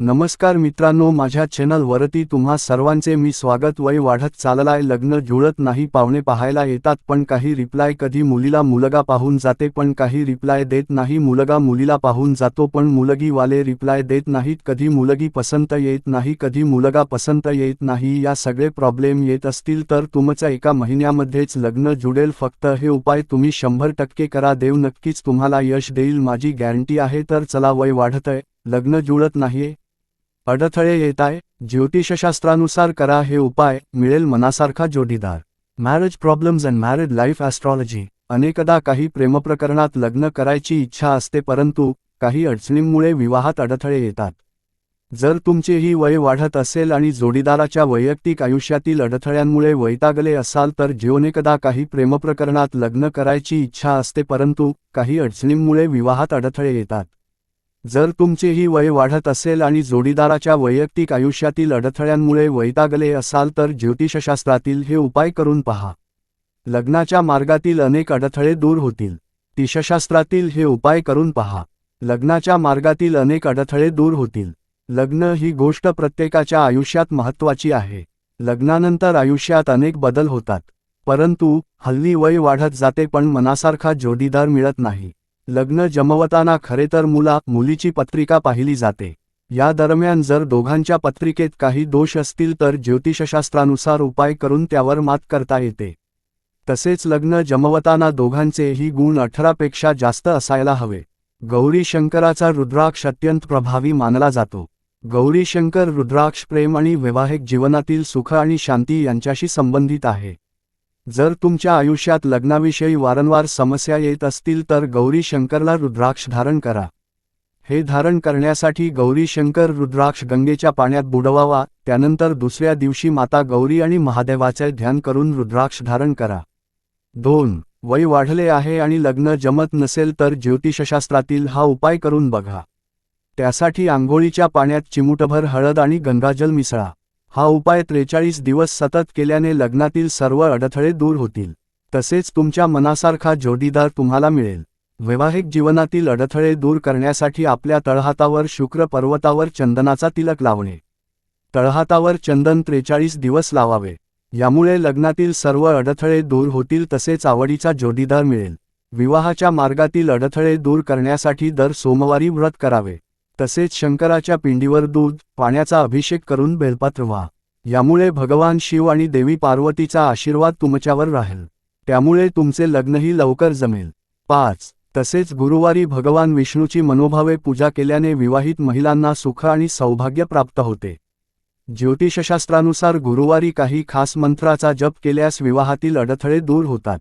नमस्कार मित्रांनो, माझ्या चॅनल वरती तुम्हा सर्वांचे मी स्वागत। वय वाढत चाललाय, लग्न जुळत नाही, पाहुणे पाहायला येतात पण काही रिप्लाय, कधी मुलीला मुलगा पाहून जाते पण काही रिप्लाय देत नाही, मुलगा मुलीला पाहून जातो पण मुलगी वाले रिप्लाय देत नाहीत, कधी मुलगी पसंत येत नाही, कधी मुलगा पसंत येत नाही। या सगळे प्रॉब्लेम येत असतील तर तुमच्या एका महिन्यामध्येच लग्न जुळेल। फक्त हे उपाय तुम्ही 100% करा, देव नक्कीच तुम्हाला यश देईल, माझी गॅरंटी आहे। तर चला, वय वाढतंय, लग्न जुळत नाहीये, अडथळे येताय, ज्योतिषशास्त्रानुसार करा हे उपाय, मिळेल मनासारखा जोडीदार। Marriage problems and married life astrology. अनेकदा काही प्रेमप्रकरणात लग्न करायची इच्छा असते परंतु काही अडचणींमुळे विवाहात अडथळे येतात। जर तुमचेही वय वाढत असेल आणि जोडीदाराच्या वैयक्तिक आयुष्यातील अडथळ्यांमुळे वैतागले असाल तर अनेकदा काही प्रेमप्रकरणात लग्न करायची इच्छा असते परंतु काही अडचणींमुळे विवाहात अडथळे येतात। जर तुमचेही वय वाढत असेल आणि जोडीदाराच्या वैयक्तिक आयुष्यातील अडथळ्यांमुळे वैतागले असाल तर ज्योतिषशास्त्रातील हे उपाय करून पहा, लग्नाच्या मार्गातील अनेक अडथळे दूर होतील। ज्योतिषशास्त्रातील हे उपाय करून पहा, लग्नाच्या मार्गातील अनेक अडथळे दूर होतील। लग्न ही गोष्ट प्रत्येकाच्या आयुष्यात महत्त्वाची आहे। लग्नानंतर आयुष्यात अनेक बदल होतात, परंतु हल्ली वय वाढत जाते पण मनासारखा जोडीदार मिळत नाही। लग्न जमवताना खरे तर मुलीची पत्रिका पाहिली जाते। या दरम्यान जर दोघांच्या पत्रिकेत काही दोष असतील तर ज्योतिषशास्त्रानुसार उपाय करून त्यावर मात करता येते। तसेच लग्न जमवताना दोघांचेही गुण 18 पेक्षा जास्त असायला हवे। गौरी शंकराचा रुद्राक्ष अत्यंत प्रभावी मानला जातो। गौरी शंकर रुद्राक्ष प्रेम आणि वैवाहिक जीवनातील सुख आणि शांती यांच्याशी संबंधित आहे। जर तुमच्या आयुष्यात लग्नाविषयी वारंवार समस्या येत असतील तर गौरी शंकरला रुद्राक्ष धारण करा। हे धारण करण्यासाठी गौरी शंकर रुद्राक्ष गंगेच्या पाण्यात बुडवावा, त्यानंतर दुसऱ्या दिवशी माता गौरी आणि महादेवाचे ध्यान करून रुद्राक्ष धारण करा। 2. वय वाढले आहे आणि लग्न जमत नसेल तर ज्योतिषशास्त्रातील हा उपाय करून बघा। त्यासाठी आंघोळीच्या पाण्यात चिमूटभर हळद आणि गंगाजल मिसळा। हा उपाय 43 दिवस सतत केल्याने लग्नातील सर्व अडथळे दूर होतील। तसेच तुमच्या मनासारखा जोडीदार तुम्हाला मिळेल। वैवाहिक जीवनातील अडथळे दूर करण्यासाठी आपल्या तळहातावर शुक्र पर्वतावर चंदनाचा तिलक लावणे। तळहातावर चंदन 43 दिवस लावावे, यामुळे लग्नातील सर्व अडथळे दूर होतील तसेच आवडीचा जोडीदार मिळेल। विवाहाच्या मार्गातील अडथळे दूर करण्यासाठी दर सोमवारी व्रत करावे। तसेच शंकराच्या पिंडीवर दूध पाण्याचा अभिषेक करून बेलपत्र व्हा, यामुळे भगवान शिव आणि देवी पार्वतीचा आशीर्वाद तुमच्यावर राहील, त्यामुळे तुमचे लग्नही लवकर जमेल। 5. तसेच गुरुवारी भगवान विष्णूची मनोभावे पूजा केल्याने विवाहित महिलांना सुख आणि सौभाग्य प्राप्त होते। ज्योतिषशास्त्रानुसार गुरुवारी काही खास मंत्राचा जप केल्यास विवाहातील अडथळे दूर होतात।